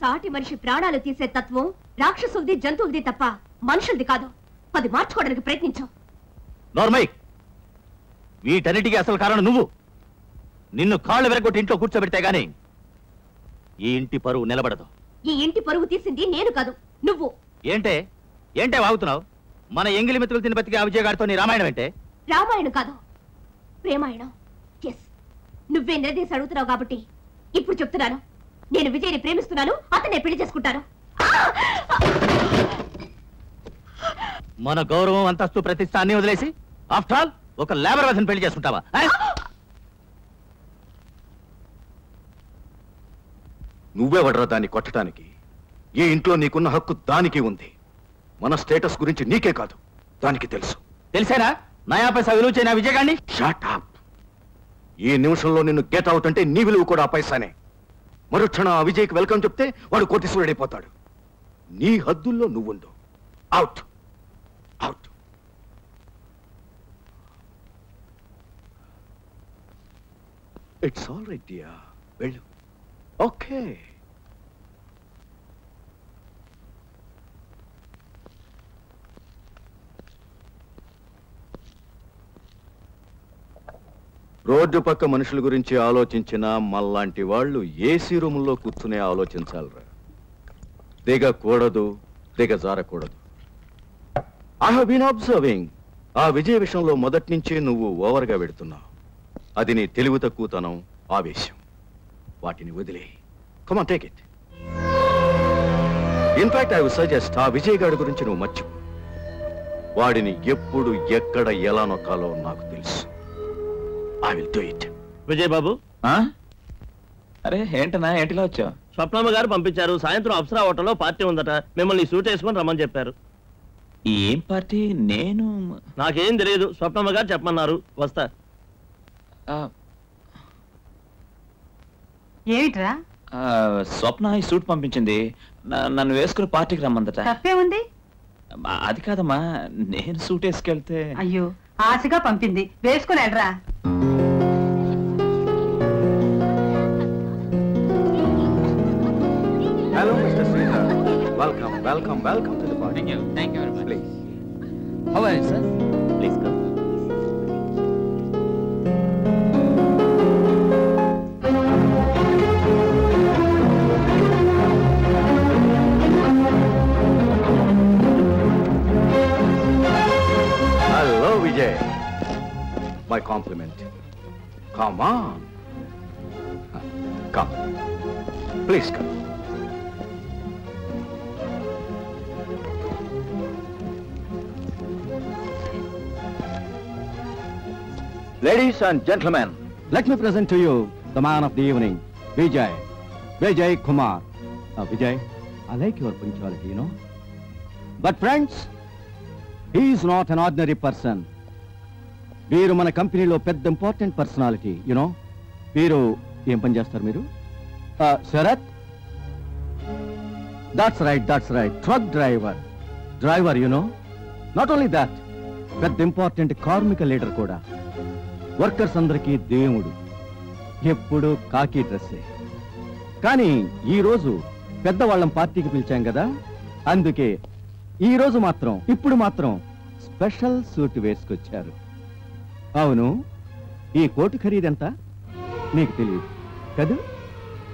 సాటి మనిషి ప్రాణాలు తీసే తత్వం రాక్షసులది జంతువులది తప్ప మనుషులది కాదు. అది మార్చుకోవడానికి ప్రయత్నించు. నోర్మై, వీటన్నిటికీ అసలు కారణం నువ్వు. నిన్ను కాళ్ళు వెరగొట్టి ఇంట్లో కూర్చోబెడితే గాని ఈ ఇంటి పరువు నిలబడదు. ఈ ఇంటి పరువు తీసింది నేను కాదు, నువ్వు. ఏంటే వాగుతున్నావు? మన ఎంగిలి మిత్రులు తిని బతికి ఆ విజయగాడితో నీ రామాయణం ఏంటే? రామాయణం కాదు, ప్రేమాయణం. ఎస్, నువ్వే నిలదీసి అడుగుతున్నావు కాబట్టి ఇప్పుడు చెప్తున్నాను. నేను విజయ్ని ప్రేమిస్తున్నాను, అతనే పెళ్లి చేసుకుంటాను. మన గౌరవం, అంతస్తు, ప్రతిష్ట అన్ని వదిలేసి ఆఫ్టర్ ఆల్ ఒక లేబర్ వదిన పెళ్లి చేసుకుంటావా? నువ్వెవడరా దాన్ని కొట్టడానికి? ఈ ఇంట్లో నీకున్న హక్కు దానికి ఉంది. మన స్టేటస్ గురించి నీకే కాదు, దానికి తెలుసు. తెలిసేనా నయా పైసా విలువ చేయనా విజయగాడిని? Shut up. ఈ నిమిషంలో నిన్ను గెట్ అవుట్ అంటే నీ విలువ కూడా ఆ పైసానే. మరుక్షణం ఆ విజయ్కి వెల్కమ్ చెప్తే వాడు కోటీశ్వరుడైపోతాడు. నీ హద్దుల్లో నువ్వుండు. Out out. It's all right dear, వెళ్ళు. ఓకే. రోడ్డు పక్క మనుషుల గురించి ఆలోచించిన మళ్ళాంటి వాళ్ళు ఏసీ రూముల్లో కూర్చునే ఆలోచించాలరా. దిగకూడదు, దిగజారకూడదు. I have been observing. ఆ విజయ విషయంలో మొదటి నుంచే నువ్వు ఓవర్గా పెడుతున్నావు. అది నీ తెలివి తక్కువతనం, ఆవేశం. వాటిని వదిలే. Come on, take it. Infact I would suggest a Vijay గారి గురించి నువ్వు మర్చిపో. వాడిని ఎప్పుడు ఎక్కడ ఎలా నొక్కాలో నాకు తెలుసు. I will do it. Vijay బాబు. అరే ఏంటన్నా, ఏంటిలా వచ్చావు? స్వప్నమ్మ గారు పంపించారు. సాయంత్రం అప్సరా హోటల్లో పార్టీ ఉందట. మిమ్మల్ని సూట్ వేసుకొని రమ్మని చెప్పారు. ఏం పార్టీ? నేను నాకేం తెలియదు, స్వప్నమ్మ గారు చెప్పమన్నారు. వస్తా. ఏమిట్రా? స్వప్న ఈ సూట్ పంపించింది, నన్ను వేసుకుని పార్టీకి రమ్మందట. తప్పే ఉంది? అది కాదమ్మా, నేను సూట్ వేసుకెళ్తే. అయ్యో, ఆశగా పంపింది, వేసుకుని వెళ్ళరా. Hello, Mr. Sridhar. Welcome to the party. Thank you very much. Please. How are you, sir? Please come. Hello, Vijay. My compliment. Come on. Come. Please come. Ladies and gentlemen, let me present to you the man of the evening, Vijay Kumar. Vijay, I like your punctuality, you know. But friends, he is not an ordinary person. Veeru mana company lo pedda important personality, you know. Veeru em pani chestaru meeru? Sharat? That's right. Truck driver, you know. Not only that, pedda important కార్మిక leader కూడా. Workers అందరికీ దేవుడు. ఎప్పుడు కాకి డ్రెస్సే. కానీ ఈరోజు పెద్దవాళ్ళం పార్టీకి పిలిచాం కదా, అందుకే ఇప్పుడు మాత్రం స్పెషల్ సూట్ వేసుకొచ్చారు. అవును, ఈ కోటు ఖరీదెంత నీకు తెలియదు కదూ?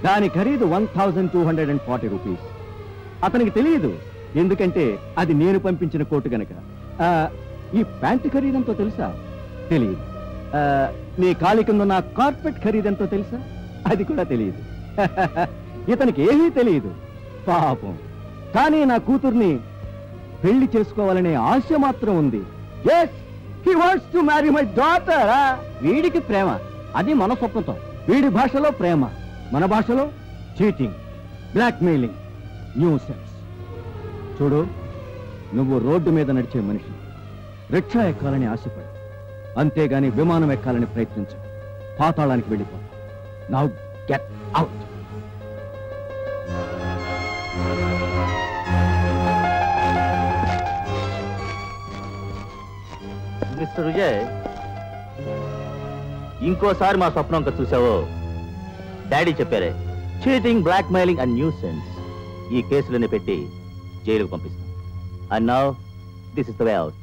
దాని ఖరీదు 1240 రూపీస్. అతనికి తెలియదు, ఎందుకంటే అది నేను పంపించిన కోటు గనక. ఈ ప్యాంటు ఖరీదెంతో తెలుసా? తెలియదు. నీ కాలి కింద నా కార్పెట్ ఖరీదెంతో తెలుసా? అది కూడా తెలియదు. ఇతనికి ఏమీ తెలియదు పాపం. కానీ నా కూతుర్ని పెళ్లి చేసుకోవాలనే ఆశ మాత్రం ఉంది. Yes, he wants to marry my daughter. వీడికి ప్రేమ, అది మన స్వప్నంతో. వీడి భాషలో ప్రేమ, మన భాషలో చీటింగ్, బ్లాక్ మెయిలింగ్, న్యూసెన్స్. చూడు, నువ్వు రోడ్డు మీద నడిచే మనిషి. రిక్షా ఎక్కాలని ఆశపడు, అంతేగాని విమానం ఎక్కాలని ప్రయత్నించు. పాతాళానికి వెళ్ళిపో. Now get out. Mister Vijay, ఇంకోసారి మా స్వప్నం చూసావో డాడీ చెప్పారే, cheating, blackmailing and nuisance. ఈ కేసులని పెట్టి జైలుకు పంపిస్తాం. And now this is the way out.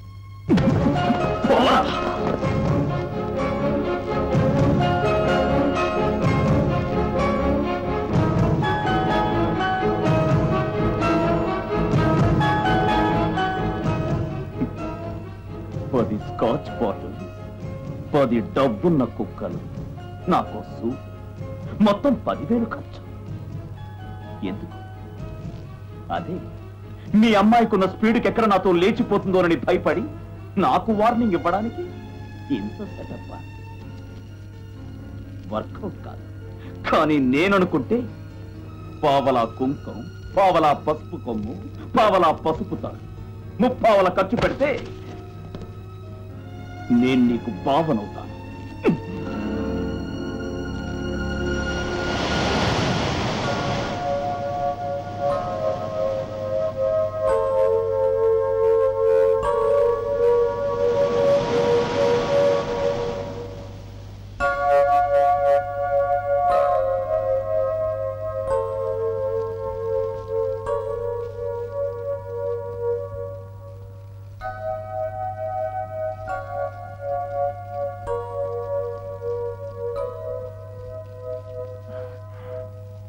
పది స్కాచ్ బాటిల్, 10 డబ్బున్న కుక్కలు, నాకు సూప్, మొత్తం 10,000 ఖర్చు. ఎందుకు? అదే మీ అమ్మాయికున్న స్పీడ్కి ఎక్కడ నాతో లేచిపోతుందోనని భయపడి నాకు వార్నింగ్ ఇవ్వడానికి ఇంత సెటప్. వర్కౌట్ కాదు. కానీ నేననుకుంటే పావలా కుంకం, పావలా పసుపు కొమ్ము, పావలా పసుపు తాడు, 30 ఖర్చు పెడితే నేను నీకు బావనవుతాను.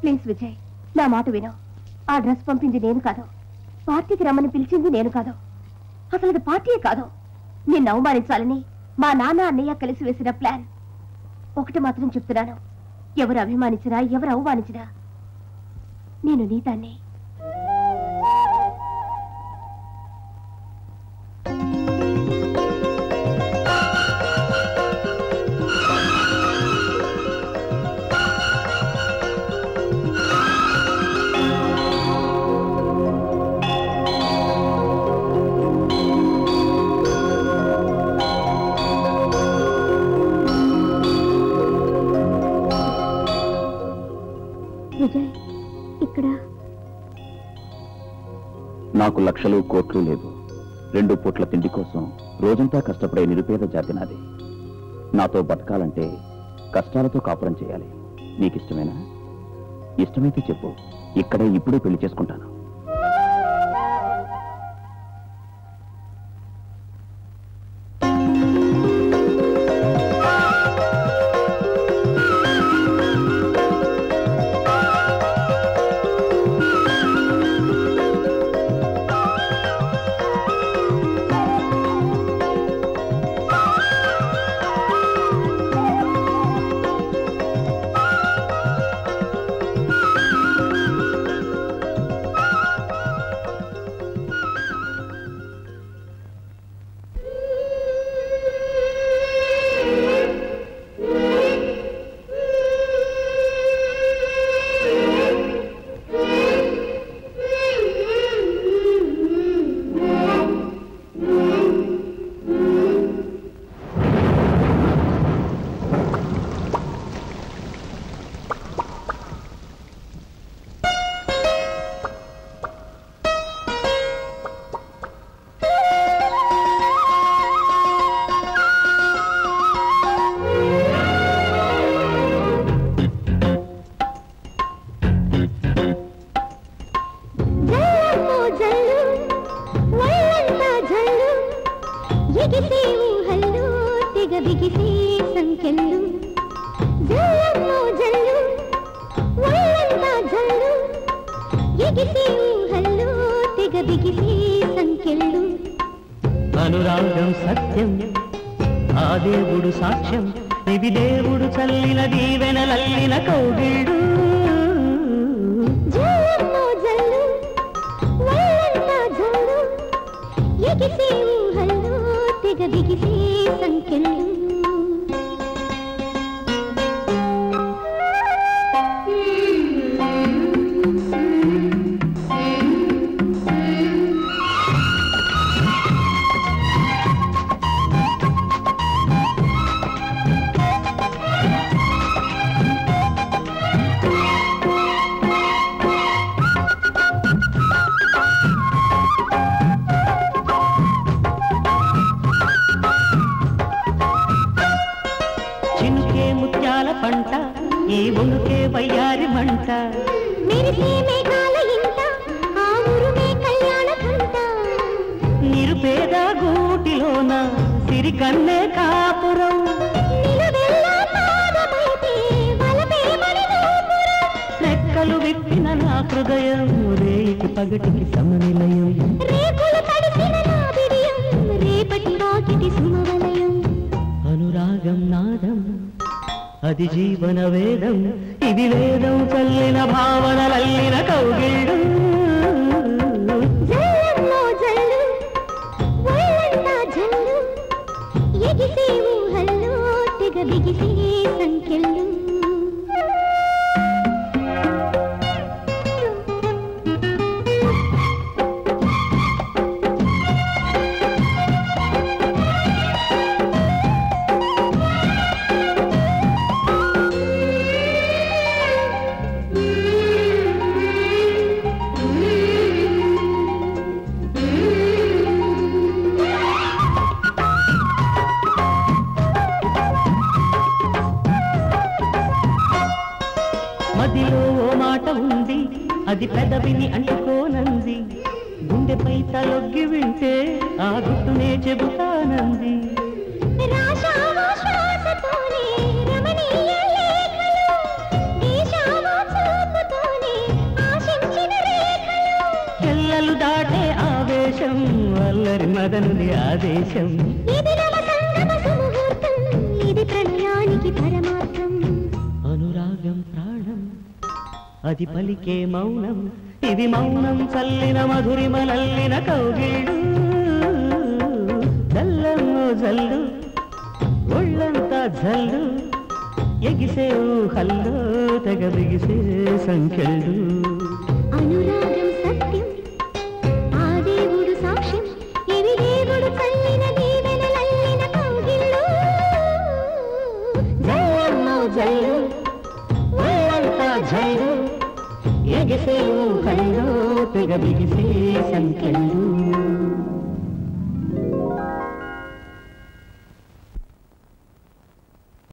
ప్లీజ్ విజయ్, నా మాట విను. ఆ డ్రెస్ పంపింది నేను కాదు, పార్టీకి రమ్మని పిలిచింది నేను కాదు. అసలు అది పార్టీయే కాదు. నిన్ను అవమానించాలని మా నాన్న అన్నయ్య కలిసి వేసిన ప్లాన్. ఒకటి మాత్రం చెప్తున్నాను, ఎవరు అభిమానించినా ఎవరు అవమానించినా నేను నీ దాన్ని. విజయ్, ఇక్కడ నాకు లక్షలు కోట్లు లేదు. 2 పూట్ల తిండి కోసం రోజంతా కష్టపడే నిరుపేద జాతి నాది. నాతో బతకాలంటే కష్టాలతో కాపురం చేయాలి. నీకిష్టమేనా? ఇష్టమైతే చెప్పు, ఇక్కడే ఇప్పుడే పెళ్లి చేసుకుంటాను. అనురాగం సత్యం, ఆ దేవుడు సాక్ష్యం, ఇవి దేవుడు చల్లిన దీవెనలల్లిన కౌగిళ్ళు. కన్నే కాపురం రెక్కలు విప్పిన నా హృదయం రేకి పగటికి సమనిలయం అనురాగం నాదం అది జీవన వేదం ఇది వేదం చల్లిన భావనలల్లిన కౌగిళ్ళు మదిలో ఓ మాట ఉంది అది పెదవిని అంటుకోనంది గుండెపై తలొగ్గి వింటే ఆ గుట్టునే చెబుతానంది ఎల్లలు దాటే ఆవేశం అల్లరి మదనుని ఆదేశం అనురాగం ప్రాణం అది పలికే మౌనం ఇది మౌనం చల్లిన మధురిమలల్లిన కౌగిళ్ళు జల్లమ్మో జల్లు ఒళ్ళంతా జల్లు ఎగిసే ఊహల్లో తెగ బిగిసే సంఖ్యలు అనురాగం సత్యం ఆ దేవుడు సాక్ష్యం ఇవి దేవుడు చల్లిన దీవెనలల్లిన కౌగిళ్ళు జల్లమ్మో జల్లు ఒళ్ళంతా జల్లు ఎగిసే ఊహల్లో తెగ బిగిసే సంఖ్యలు